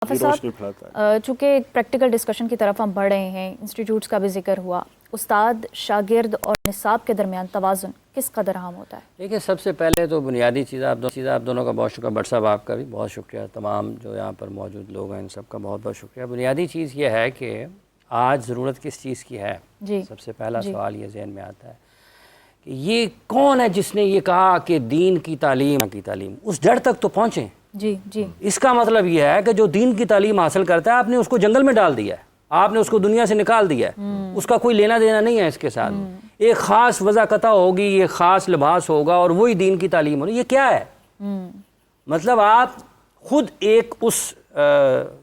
حافظ صاحب، چونکہ ایک پریکٹیکل ڈسکشن کی طرف ہم بڑھ رہے ہیں، انسٹیٹیوٹس کا بھی ذکر ہوا، استاد، شاگرد اور نصاب کے درمیان توازن کس قدر اہم ہوتا ہے؟ دیکھیں، سب سے پہلے تو بنیادی چیز آپ دونوں کا بہت شکریہ، بٹ صاحب آپ کا بھی بہت شکریہ، تمام جو یہاں پر موجود لوگ ہیں ان سب کا بہت بہت شکریہ۔ بنیادی چیز یہ ہے کہ آج ضرورت کس چیز کی ہے؟ سب سے پہلا سوال یہ ذہن میں آتا ہے کہ یہ کون ہے جس نے یہ کہا کہ دین کی تعلیم اس جڑ تک تو پہنچیں۔ اس کا مطلب یہ ہے کہ جو دین کی تعلیم حاصل کرتا ہے آپ نے اس کو جنگل میں ڈال دیا ہے، آپ نے اس کو دنیا سے نکال دیا ہے، اس کا کوئی لینا دینا نہیں ہے اس کے ساتھ۔ ایک خاص وضاقتہ ہوگی، ایک خاص لباس ہوگا اور وہی دین کی تعلیم ہوگی۔ یہ کیا ہے؟ مطلب آپ خود ایک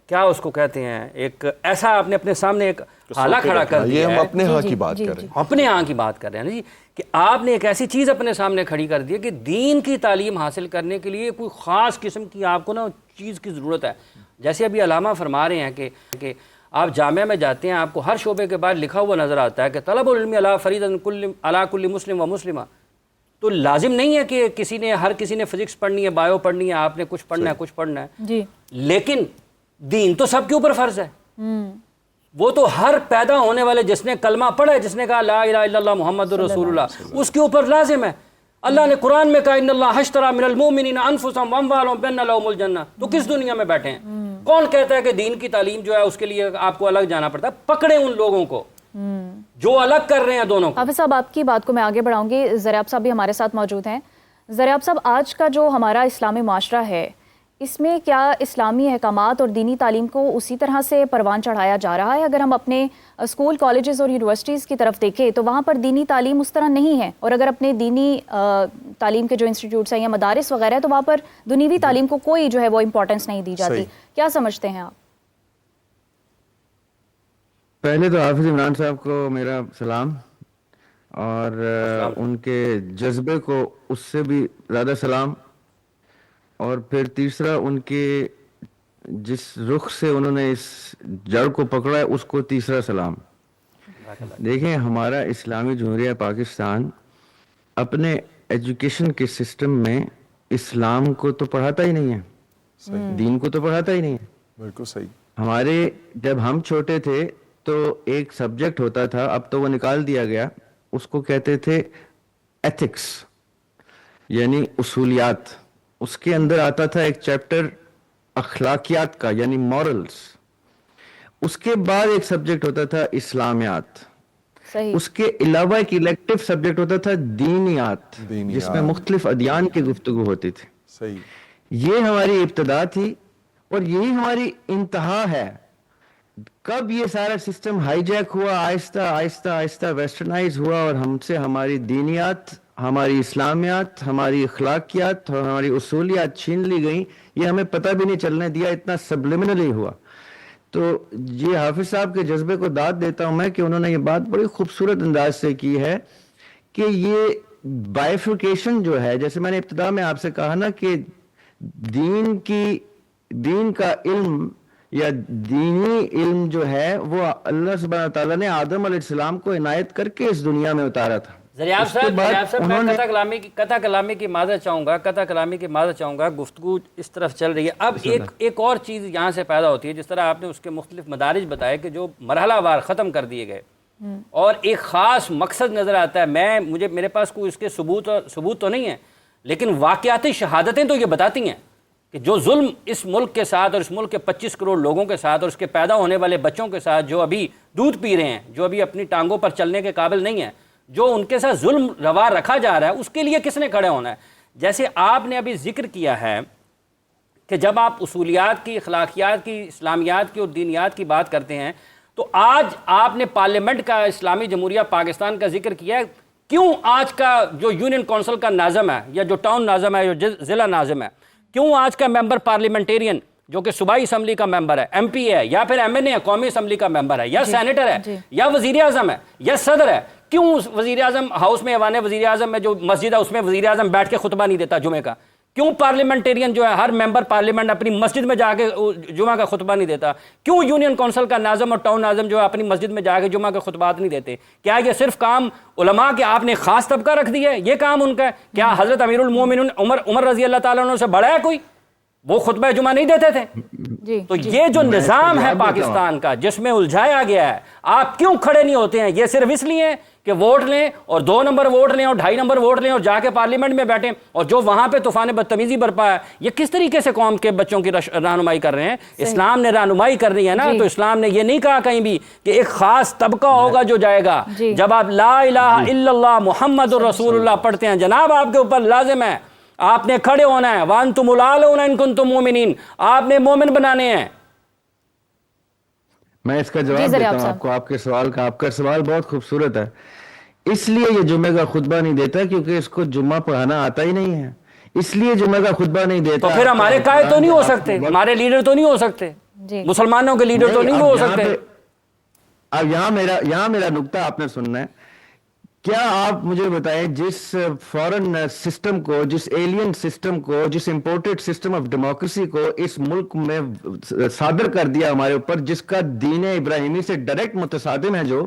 کیا اس کو کہتے ہیں، ایک ایسا آپ نے اپنے سامنے ایک حالہ کھڑا کر دیا ہے۔ یہ ہم اپنے ہاں کی بات کر رہے ہیں، اپنے ہاں کی بات کر رہے ہیں جی، کہ آپ نے ایک ایسی چیز اپنے سامنے کھڑی کر دی ہے کہ دین کی تعلیم حاصل کرنے کے لیے کوئی خاص قسم کی آپ کو نا چیز کی ضرورت ہے۔ جیسے ابھی علامہ فرما رہے ہیں کہ آپ جامعہ میں جاتے ہیں، آپ کو ہر شعبے کے بعد لکھا ہوا نظر آتا ہے کہ طلب العلم علی فریضۃ علی کل مسلم و مسلمہ۔ تو لازم نہیں ہے کہ ہر کسی نے فزکس پڑھنی ہے، بایو پڑھنی ہے، آپ نے کچھ پڑھنا ہے، لیکن دین تو سب کے اوپر فرض ہے۔ وہ تو ہر پیدا ہونے والے جس نے کلمہ پڑھا ہے، جس نے کہا لا الہ الا اللہ محمد رسول اللہ، اس کے اوپر لازم ہے۔ اللہ نے قرآن میں کہا ان اللہ اشتری من المؤمنین انفسهم واموالهم بان لهم الجنہ۔ تو کس دنیا میں بیٹھے ہیں؟ کون کہتا ہے کہ دین کی تعلیم جو ہے اس کے لیے آپ کو الگ جانا پڑتا ہے؟ پکڑے ان لوگوں کو جو الگ کر رہے ہیں دونوں کو۔ حافظ صاحب، آپ کی بات کو میں آگے بڑھاؤں گی، زریاب صاحب بھی ہمارے ساتھ موجود ہیں۔ زریاب صاحب، آج کا جو ہمارا اسلامی معاشرہ ہے، اس میں کیا اسلامی احکامات اور دینی تعلیم کو اسی طرح سے پروان چڑھایا جا رہا ہے؟ اگر ہم اپنے اسکول، کالجز اور یونیورسٹیز کی طرف دیکھیں تو وہاں پر دینی تعلیم اس طرح نہیں ہے، اور اگر اپنے دینی تعلیم کے جو انسٹیٹیوٹس ہیں یا مدارس وغیرہ ہے تو وہاں پر دنیوی تعلیم کو کوئی جو ہے وہ امپورٹنس نہیں دی جاتی۔ کیا سمجھتے ہیں آپ؟ پہلے تو حافظ عمران صاحب کو میرا سلام، اور ان کے جذبے کو اس سے بھی زیادہ سلام، اور پھر تیسرا ان کے جس رخ سے انہوں نے اس جڑ کو پکڑا ہے اس کو تیسرا سلام۔ دیکھیں، ہمارا اسلامی جمہوریہ پاکستان اپنے ایجوکیشن کے سسٹم میں اسلام کو تو پڑھاتا ہی نہیں ہے، دین کو تو پڑھاتا ہی نہیں ہے۔ بالکل صحیح۔ ہمارے جب ہم چھوٹے تھے تو ایک سبجیکٹ ہوتا تھا، اب تو وہ نکال دیا گیا، اس کو کہتے تھے ایتھکس، یعنی اصولیات۔ اس کے اندر آتا تھا ایک چیپٹر اخلاقیات کا، یعنی مورلز۔ اس کے بعد ایک سبجیکٹ ہوتا تھا اسلامیات۔ اس کے علاوہ ایک الیکٹیو سبجیکٹ ہوتا تھا دینیات، جس میں مختلف ادیان کی گفتگو ہوتی تھی۔ صحیح۔ یہ ہماری ابتدا تھی اور یہی ہماری انتہا ہے۔ کب یہ سارا سسٹم ہائی جیک ہوا، آہستہ آہستہ آہستہ ویسٹرنائز ہوا، اور ہم سے ہماری دینیات، ہماری اسلامیات، ہماری اخلاقیات اور ہماری اصولیات چھین لی گئیں، یہ ہمیں پتہ بھی نہیں چلنے دیا، اتنا سبلیمنلی ہوا۔ تو یہ حافظ صاحب کے جذبے کو داد دیتا ہوں میں کہ انہوں نے یہ بات بڑی خوبصورت انداز سے کی ہے کہ یہ بائیفرکیشن جو ہے، جیسے میں نے ابتدا میں آپ سے کہا نا کہ دین کا علم یا دینی علم جو ہے وہ اللہ سبحانہ تعالیٰ نے آدم علیہ السلام کو عنایت کر کے اس دنیا میں اتارا تھا۔ زریاب صاحب، میں قطع کلامی کی معذرت چاہوں گا، گفتگو اس طرف چل رہی ہے۔ اب ایک اور چیز یہاں سے پیدا ہوتی ہے، جس طرح آپ نے اس کے مختلف مدارج بتائے کہ جو مرحلہ وار ختم کر دیے گئے اور ایک خاص مقصد نظر آتا ہے۔ میرے پاس کوئی اس کے ثبوت تو نہیں ہے، لیکن واقعاتی شہادتیں تو یہ بتاتی ہیں کہ جو ظلم اس ملک کے ساتھ اور اس ملک کے 25 کروڑ لوگوں کے ساتھ اور اس کے پیدا ہونے والے بچوں کے ساتھ جو ابھی دودھ پی رہے ہیں، جو ابھی اپنی ٹانگوں پر چلنے کے قابل نہیں ہیں، جو ان کے ساتھ ظلم روا رکھا جا رہا ہے، اس کے لیے کس نے کھڑے ہونا ہے؟ جیسے آپ نے ابھی ذکر کیا ہے کہ جب آپ اصولیات کی، اخلاقیات کی، اسلامیات کی اور دینیات کی بات کرتے ہیں تو آج آپ نے پارلیمنٹ کا، اسلامی جمہوریہ پاکستان کا ذکر کیا ہے۔ کیوں آج کا جو یونین کونسل کا ناظم ہے یا جو ٹاؤن ناظم ہے، جو ضلع ناظم ہے، کیوں آج کا ممبر پارلیمنٹیرین جو کہ صوبائی اسمبلی کا ممبر ہے، ایم پی ہے یا پھر ایم این اے ہے، قومی اسمبلی کا ممبر ہے یا سینیٹر ہے یا وزیر اعظم ہے یا صدر ہے، کیوں وزیر اعظم ہاؤس میں، ایوان وزیر اعظم میں جو مسجد ہے اس میں وزیر اعظم بیٹھ کے خطبہ نہیں دیتا جمعے کا؟ کیوں پارلیمنٹیرین جو ہے، ہر ممبر پارلیمنٹ اپنی مسجد میں جا کے جمعہ کا خطبہ نہیں دیتا؟ کیوں یونین کونسل کا ناظم اور ٹاؤن ناظم جو ہے اپنی مسجد میں جا کے جمعہ کے خطبات نہیں دیتے؟ کیا یہ صرف کام علماء کے آپ نے خاص طبقہ رکھ دیا ہے؟ یہ کام ان کا ہے؟ کیا حضرت امیر المومنین عمر رضی اللہ تعالیٰ عنہ سے بڑا ہے کوئی؟ وہ خطبہ جمعہ نہیں دیتے تھے؟ جی تو یہ جو نظام ہے پاکستان کا جس میں الجھایا گیا ہے، آپ کیوں کھڑے نہیں ہوتے ہیں؟ یہ صرف اس لیے کہ ووٹ لیں اور 2 نمبر ووٹ لیں اور 2.5 نمبر ووٹ لیں اور جا کے پارلیمنٹ میں بیٹھیں، اور جو وہاں پہ طوفان بدتمیزی برپا ہے، یہ کس طریقے سے قوم کے بچوں کی رہنمائی کر رہے ہیں؟ اسلام نے رہنمائی کرنی ہے نا، تو اسلام نے یہ نہیں کہا کہیں بھی کہ ایک خاص طبقہ ہوگا جو جائے گا۔ جب آپ لا الہ الا اللہ محمد الرسول اللہ پڑھتے ہیں، جناب آپ کے اوپر لازم ہے، آپ نے کھڑے ہونا ہے، وَأَنْتُمُ الْأَعْلَوْنَ إِن كُنتُم مُؤْمِنِينَ، آپ نے مومن بنانے ہیں۔ میں اس کا جواب دیتا ہوں آپ کو، آپ کے سوال کا۔ آپ کا سوال بہت خوبصورت ہے۔ اس لیے یہ جمعہ کا خطبہ نہیں دیتا کیونکہ اس کو جمعہ پڑھانا آتا ہی نہیں ہے، اس لیے جمعہ کا خطبہ نہیں دیتا۔ تو پھر ہمارے قائد تو نہیں ہو سکتے، ہمارے لیڈر تو نہیں ہو سکتے، مسلمانوں کے لیڈر تو نہیں ہو سکتے۔ اب یہاں میرا نقطہ آپ نے سننا ہے۔ کیا آپ مجھے بتائیں، جس فورن سسٹم کو، جس ایلین سسٹم کو، جس امپورٹڈ سسٹم آف ڈیموکریسی کو اس ملک میں صادر کر دیا ہمارے اوپر، جس کا دین ابراہیمی سے ڈائریکٹ متصادم ہے، جو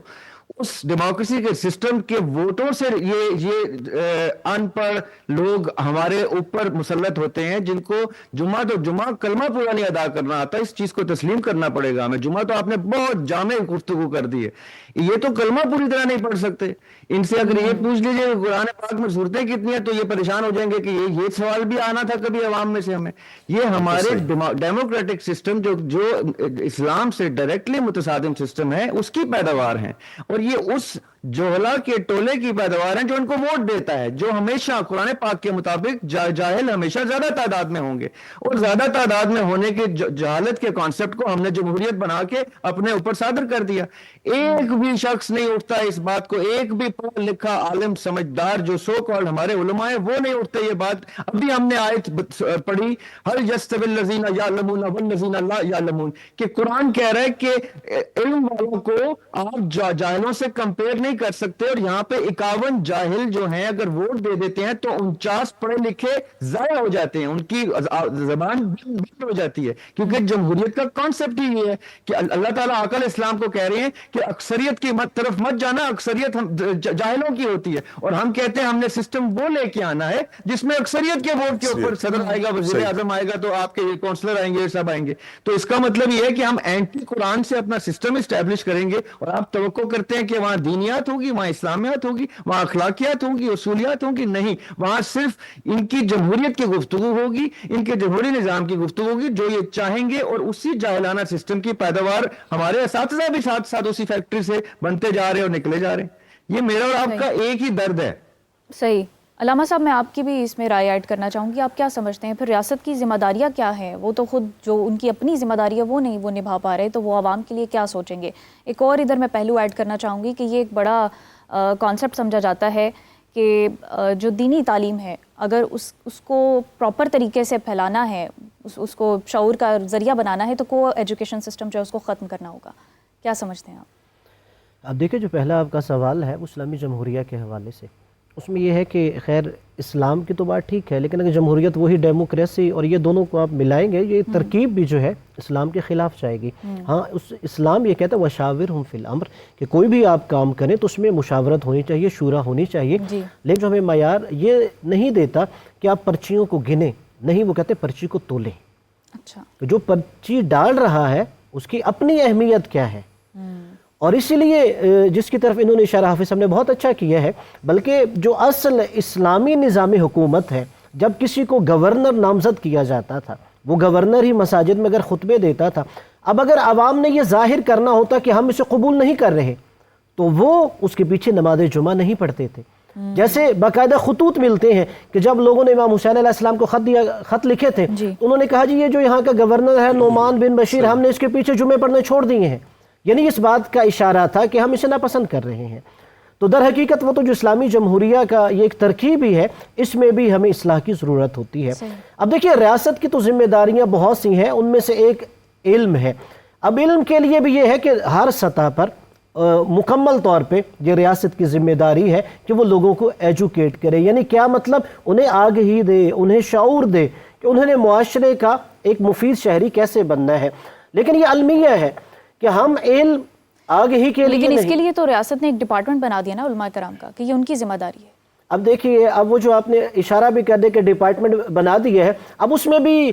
اس ڈیموکریسی کے سسٹم کے ووٹوں سے یہ ان پڑھ لوگ ہمارے اوپر مسلط ہوتے ہیں، جن کو جمعہ کلمہ پورا نہیں ادا کرنا آتا۔ اس چیز کو تسلیم کرنا پڑے گا ہمیں۔ جمعہ تو آپ نے بہت جامع گفتگو کر دی ہے، یہ تو کلمہ پوری طرح نہیں پڑھ سکتے۔ ان سے اگر یہ پوچھ لیجئے کہ قرآن پاک میں صورتیں کتنی ہیں، تو یہ پریشان ہو جائیں گے کہ یہ سوال بھی آنا تھا کبھی عوام میں سے ہمیں۔ یہ ہمارے ڈیموکریٹک سسٹم جو اسلام سے ڈائریکٹلی متصادم سسٹم ہے، اس کی پیداوار ہیں، اور یہ اس جوہلا کے ٹولے کی پیداوار ہیں جو ان کو ووٹ دیتا ہے، جو ہمیشہ قرآن پاک کے مطابق جاہل ہمیشہ زیادہ تعداد میں ہوں گے، اور زیادہ تعداد میں ہونے کے جہالت کے کانسیپٹ کو ہم نے جمہوریت بنا کے اپنے اوپر صادر کر دیا۔ ایک بھی شخص نہیں اٹھتا اس بات کو، ایک بھی پڑھا لکھا عالم سمجھدار جو سو کالڈ ہمارے علماء ہیں، وہ نہیں اٹھتے یہ بات۔ ابھی ہم نے آیت پڑھی، هل يستوي الذين يعلمون والذين لا يعلمون، کہ قرآن کہہ رہا ہے کہ علم والوں کو آپ جاہلوں سے کمپیئر نہیں کر سکتے، اور یہاں پہ 51 جاہل جو ہیں اگر ووٹ دے دیتے ہیں تو 49 پڑھے لکھے ضائع ہو جاتے ہیں، ان کی زبان بند ہو جاتی ہے، کیونکہ جمہوریت کا کانسیپٹ ہی یہ ہے کہ اللہ تعالیٰ عقل اسلام کو کہہ رہے ہیں کہ اکثریت کی طرف مت جانا، اکثریت جاہلوں کی ہوتی ہے، اور ہم کہتے ہیں ہم نے سسٹم وہ لے کے آنا ہے جس میں اکثریت کے ووٹ کے اوپر صدر آئے گا، وزیر اعظم آئے گا، تو آپ کے کونسلر آئیں گے، سب آئیں گے۔ تو اس کا مطلب یہ ہے کہ ہم اینٹی قرآن سے اپنا سسٹم اسٹیبلش کریں گے، اور آپ توقع کرتے ہیں کہ وہاں دینیات ہوگی، وہاں اسلامیات ہوگی، وہاں اخلاقیات ہوں گی، اصولیات ہوں گی۔ نہیں، وہاں صرف ان کی جمہوریت کی گفتگو ہوگی، ان کے جمہوری نظام کی گفتگو ہوگی جو یہ چاہیں گے، اور اسی جاہلانہ سسٹم کی پیداوار ہمارے اساتذہ بھی ساتھ ساتھ اسی فیکٹری سے بنتے جا رہے ہیں اور نکلے جا رہے ہیں۔ یہ میرا اور آپ کا ایک ہی درد ہے۔ صحیح۔ علامہ صاحب، میں آپ کی بھی اس میں رائے ایڈ کرنا چاہوں گی، آپ کیا سمجھتے ہیں پھر ریاست کی ذمہ داریاں کیا ہیں؟ وہ تو خود جو ان کی اپنی ذمہ داری ہے وہ نہیں وہ نبھا پا رہے، تو وہ عوام کے لیے کیا سوچیں گے؟ ایک اور ادھر میں پہلو ایڈ کرنا چاہوں گی کہ یہ ایک بڑا کانسیپٹ سمجھا جاتا ہے کہ جو دینی تعلیم ہے، اگر اس کو پراپر طریقے سے پھیلانا ہے، اس کو شعور کا ذریعہ بنانا ہے، تو کو ایجوکیشن سسٹم جو ہے اس کو ختم کرنا ہوگا۔ کیا سمجھتے ہیں آپ؟ اب دیکھیں، جو پہلا آپ کا سوال ہے وہ اسلامی جمہوریہ کے حوالے سے، اس میں یہ ہے کہ خیر اسلام کی تو بات ٹھیک ہے، لیکن اگر جمہوریت وہی ڈیموکریسی اور یہ دونوں کو آپ ملائیں گے، یہ ترکیب بھی جو ہے اسلام کے خلاف جائے گی۔ ہاں، اسلام یہ کہتا ہے وَشَاوِرْهُمْ فِي الْأَمْرِ، کہ کوئی بھی آپ کام کریں تو اس میں مشاورت ہونی چاہیے، شورا ہونی چاہیے، لیکن جو ہمیں معیار یہ نہیں دیتا کہ آپ پرچیوں کو گنیں، نہیں، وہ کہتے ہیں پرچی کو تولیں۔ اچھا، جو پرچی ڈال رہا ہے اس کی اپنی اہمیت کیا ہے، اور اسی لیے جس کی طرف انہوں نے اشارہ حافظ صاحب نے بہت اچھا کیا ہے، بلکہ جو اصل اسلامی نظام حکومت ہے، جب کسی کو گورنر نامزد کیا جاتا تھا، وہ گورنر ہی مساجد میں اگر خطبے دیتا تھا، اب اگر عوام نے یہ ظاہر کرنا ہوتا کہ ہم اسے قبول نہیں کر رہے، تو وہ اس کے پیچھے نماز جمعہ نہیں پڑھتے تھے۔ جیسے باقاعدہ خطوط ملتے ہیں کہ جب لوگوں نے امام حسین علیہ السلام کو خط لکھے تھے، انہوں نے کہا جی یہ جو یہاں کا گورنر ہے نعمان بن بشیر، ہم نے اس کے پیچھے جمعے پڑھنے چھوڑ دیے ہیں، یعنی اس بات کا اشارہ تھا کہ ہم اسے ناپسند کر رہے ہیں۔ تو در حقیقت وہ تو جو اسلامی جمہوریہ کا یہ ایک ترکیب ہی ہے، اس میں بھی ہمیں اصلاح کی ضرورت ہوتی ہے۔ اب دیکھیے، ریاست کی تو ذمہ داریاں بہت سی ہیں، ان میں سے ایک علم ہے۔ اب علم کے لیے بھی یہ ہے کہ ہر سطح پر مکمل طور پہ یہ ریاست کی ذمہ داری ہے کہ وہ لوگوں کو ایجوکیٹ کرے، یعنی کیا مطلب، انہیں آگہی دے، انہیں شعور دے کہ انہوں نے معاشرے کا ایک مفید شہری کیسے بننا ہے۔ لیکن یہ المیہ ہے کہ ہم علم آگہی کے لیے، لیکن اس کے لیے تو ریاست نے ایک ڈپارٹمنٹ بنا دیا نا علماء کرام کا، کہ یہ ان کی ذمہ داری ہے۔ اب دیکھیے، اب وہ جو آپ نے اشارہ بھی کر دے کہ ڈپارٹمنٹ بنا دیا ہے، اب اس میں بھی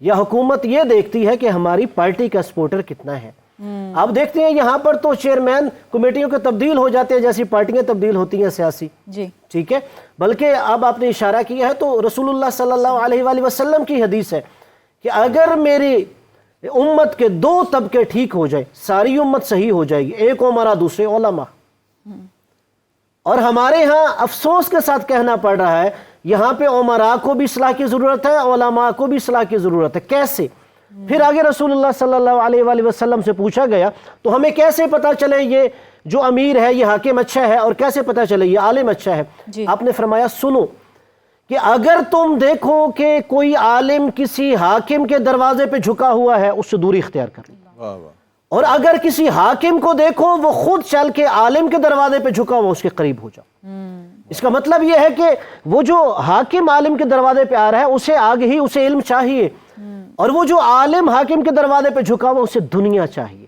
یا حکومت یہ دیکھتی ہے کہ ہماری پارٹی کا سپورٹر کتنا ہے؟ آپ دیکھتے ہیں یہاں پر تو چیئرمین کمیٹیوں کے تبدیل ہو جاتے ہیں جیسی پارٹیاں تبدیل ہوتی ہیں سیاسی, جی ٹھیک ہے. بلکہ اب آپ نے اشارہ کیا ہے تو رسول اللہ صلی اللہ علیہ وآلہ وسلم کی حدیث ہے کہ اگر میری امت کے 2 طبقے ٹھیک ہو جائے ساری امت صحیح ہو جائے گی, ایک عمرا دوسرے علماء. اور ہمارے ہاں افسوس کے ساتھ کہنا پڑ رہا ہے یہاں پہ عمراء کو بھی اصلاح کی ضرورت ہے, علماء کو بھی اصلاح کی ضرورت ہے. کیسے؟ پھر آگے رسول اللہ صلی اللہ علیہ وآلہ وسلم سے پوچھا گیا تو ہمیں کیسے پتا چلے یہ جو امیر ہے یہ حاکم اچھا ہے, اور کیسے پتا چلے یہ عالم اچھا ہے؟ آپ نے فرمایا سنو کہ اگر تم دیکھو کہ کوئی عالم کسی حاکم کے دروازے پہ جھکا ہوا ہے اس سے دوری اختیار کر لو, اور اگر کسی حاکم کو دیکھو وہ خود چل کے عالم کے دروازے پہ جھکا ہوا اس کے قریب ہو جاؤ. اس کا مطلب یہ ہے کہ وہ جو حاکم عالم کے دروازے پہ آ رہا ہے اسے آگے ہی اسے علم چاہیے, اور وہ جو عالم حاکم کے دروازے پہ جھکا ہوا اسے دنیا چاہیے.